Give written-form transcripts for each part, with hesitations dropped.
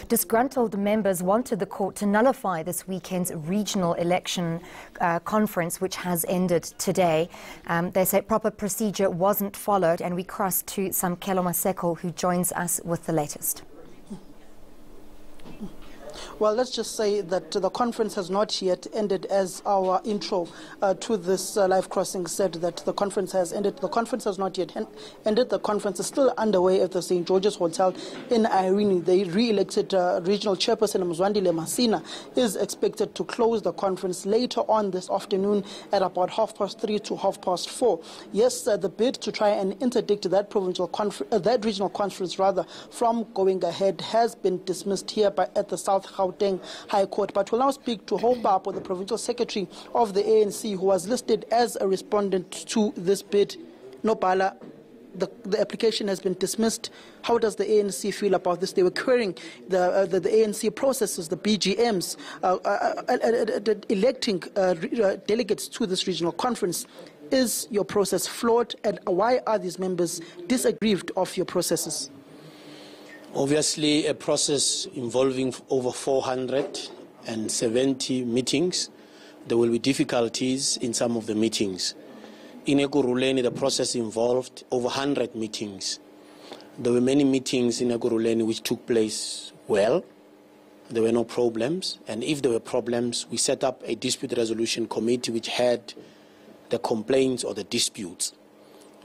Disgruntled members wanted the court to nullify this weekend's regional election conference, which has ended today. They say proper procedure wasn't followed, and we cross to Samkelo Maseko, who joins us with the latest. Well, let's just say that the conference has not yet ended, as our intro to this live crossing said, that the conference has ended. The conference has not yet ended. The conference is still underway at the St. George's Hotel in Irene. The re-elected regional chairperson, Mzwandile Masina, is expected to close the conference later on this afternoon at about 3:30 to 4:30. Yes, the bid to try and interdict that that regional conference from going ahead has been dismissed here at the South Gauteng High Court. But we'll now speak to Hope Papo, the provincial secretary of the ANC, who was listed as a respondent to this bid. Nopala, the application has been dismissed. How does the ANC feel about this? They were querying the ANC processes, the BGMs, electing delegates to this regional conference. Is your process flawed, and why are these members disaggrieved of your processes? Obviously, a process involving over 470 meetings, there will be difficulties in some of the meetings. In Ekurhuleni, the process involved over 100 meetings. There were many meetings in Ekurhuleni which took place well. There were no problems, and if there were problems, we set up a dispute resolution committee which had the complaints or the disputes.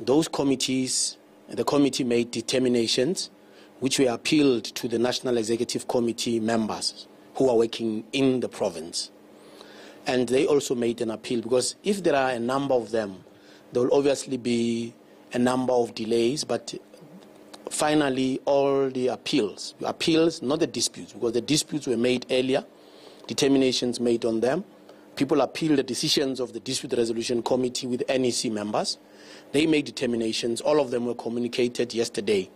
Those committees, the committee made determinations which were appealed to the National Executive Committee members who are working in the province. And they also made an appeal, because if there are a number of them, there will obviously be a number of delays, but finally all the appeals, not the disputes, because the disputes were made earlier, determinations made on them. People appealed the decisions of the Dispute Resolution Committee with NEC members. They made determinations. All of them were communicated yesterday.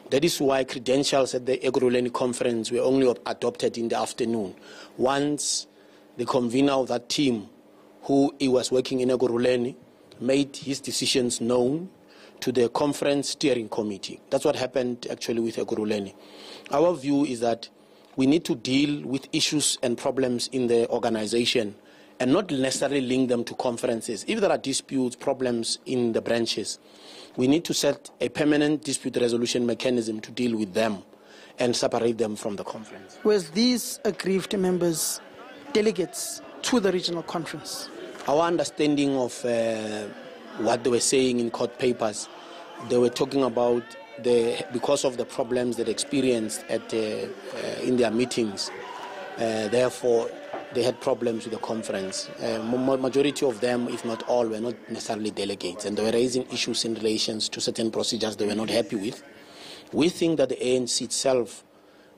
That is why credentials at the Ekurhuleni conference were only adopted in the afternoon. Once the convener of that team, who was working in Ekurhuleni, made his decisions known to the conference steering committee. That's what happened actually with Ekurhuleni. Our view is that we need to deal with issues and problems in the organization and not necessarily link them to conferences. If there are disputes, problems in the branches, we need to set a permanent dispute resolution mechanism to deal with them and separate them from the conference. Whereas these aggrieved members, delegates to the regional conference? Our understanding of what they were saying in court papers, they were talking about because of the problems that they experienced in their meetings, therefore they had problems with the conference. Majority of them, if not all, were not necessarily delegates, and they were raising issues in relation to certain procedures they were not happy with. We think that the ANC itself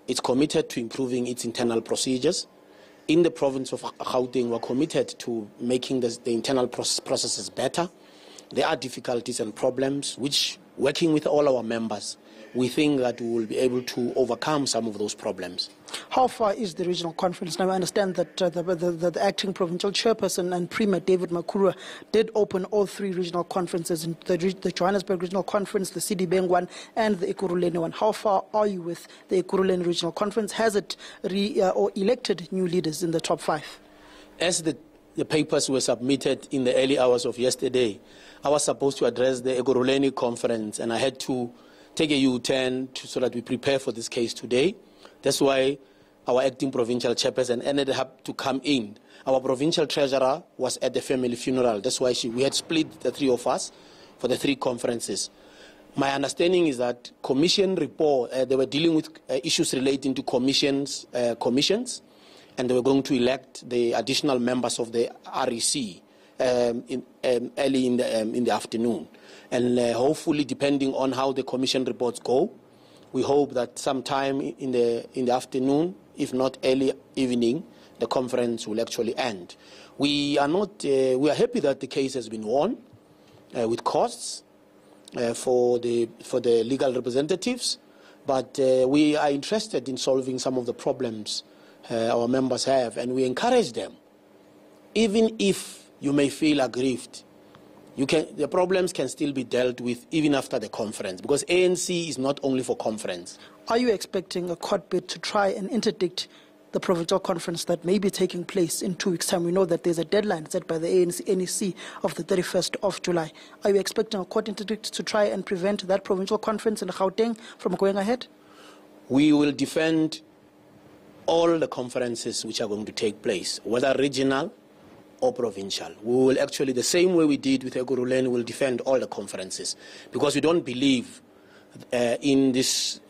is committed to improving its internal procedures. In the province of Gauteng, we're committed to making the internal processes better. There are difficulties and problems which, working with all our members, we think that we will be able to overcome some of those problems. How far is the regional conference? Now, I understand that the acting provincial chairperson and Premier David Makhura did open all three regional conferences, the Johannesburg Regional Conference, the Sidibeng one, and the Ekurhuleni one. How far are you with the Ekurhuleni Regional Conference? Has it elected new leaders in the top 5? As the papers were submitted in the early hours of yesterday, I was supposed to address the Ekurhuleni conference, and I had to take a U-turn so that we prepare for this case today. That's why our acting provincial chairperson ended up to come in. Our provincial treasurer was at the family funeral. That's why we had split the three of us for the three conferences. My understanding is that commission report, they were dealing with issues relating to commissions, and they were going to elect the additional members of the REC early in the afternoon. And hopefully, depending on how the commission reports go, we hope that sometime in the afternoon, if not early evening, the conference will actually end. We are happy that the case has been won with costs for the legal representatives, but we are interested in solving some of the problems our members have, and we encourage them, even if you may feel aggrieved, The problems can still be dealt with even after the conference, because ANC is not only for conference. Are you expecting a court bid to try and interdict the provincial conference that may be taking place in 2 weeks' time? We know that there's a deadline set by the NEC of the 31st of July. Are you expecting a court interdict to try and prevent that provincial conference in Gauteng from going ahead? We will defend all the conferences which are going to take place, whether regional or provincial. We will actually, the same way we did with Ekurhuleni, will defend all the conferences, because we don't believe in this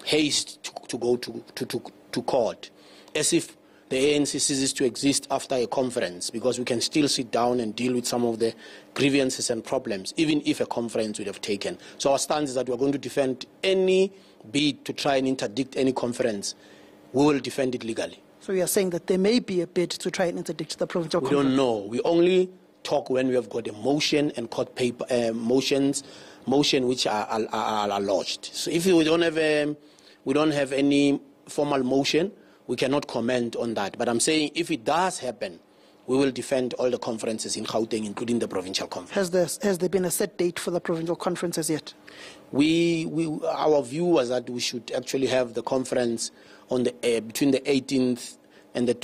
haste to go to court, as if the ANC ceases to exist after a conference, because we can still sit down and deal with some of the grievances and problems, even if a conference would have taken. So our stance is that we're going to defend any bid to try and interdict any conference. We will defend it legally. So you are saying that there may be a bid to try and interdict the provincial conference? We don't know. We only talk when we have got a motion and court paper motion which are lodged. So if we don't have any formal motion, we cannot comment on that. But I'm saying if it does happen, we will defend all the conferences in Gauteng, including the provincial conference. Has there been a set date for the provincial conferences yet? Our view was that we should actually have the conference on between the 18th and the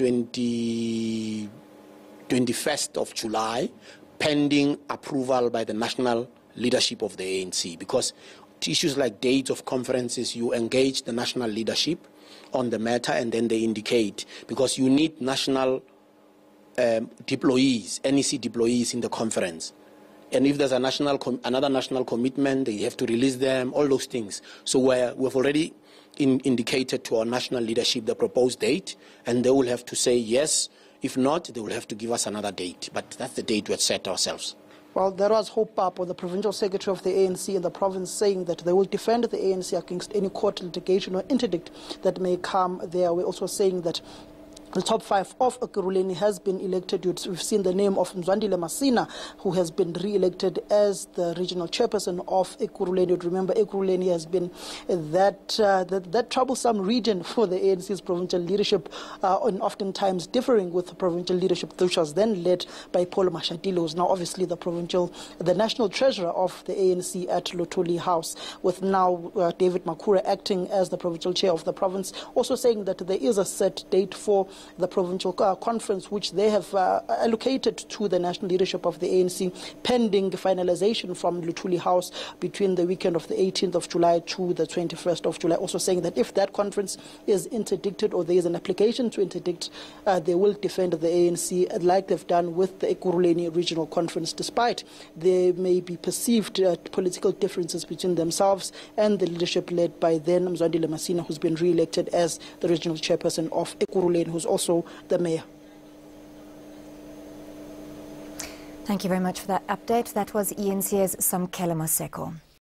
21st of July, pending approval by the national leadership of the ANC. Because issues like dates of conferences, you engage the national leadership on the matter, and then they indicate, because you need national deployees, NEC deployees in the conference. And if there's another national commitment, they have to release them, all those things. So we've already indicated to our national leadership the proposed date, and they will have to say yes. If not, they will have to give us another date. But that's the date we had set ourselves. Well, there was Hope Up, or the provincial secretary of the ANC in the province, saying that they will defend the ANC against any court litigation or interdict that may come there. We're also saying that the top 5 of Ekurhuleni has been elected. We've seen the name of Mzwandile Masina, who has been re-elected as the regional chairperson of Ekurhuleni. Remember, Ekurhuleni has been that troublesome region for the ANC's provincial leadership, and oftentimes differing with the provincial leadership, which was then led by Paul Mashatile, who's now obviously the national treasurer of the ANC at Luthuli House, with now David Makura acting as the provincial chair of the province, also saying that there is a set date for the provincial conference, which they have allocated to the national leadership of the ANC, pending finalization from Luthuli House between the weekend of the 18th of July to the 21st of July. Also saying that if that conference is interdicted, or there is an application to interdict, they will defend the ANC like they've done with the Ekurhuleni regional conference, despite there may be perceived political differences between themselves and the leadership led by then Mzwandile Masina, who's been re-elected as the regional chairperson of Ekurhuleni, who's also the mayor. Thank you very much for that update. That was ENC's Samkela Maseko.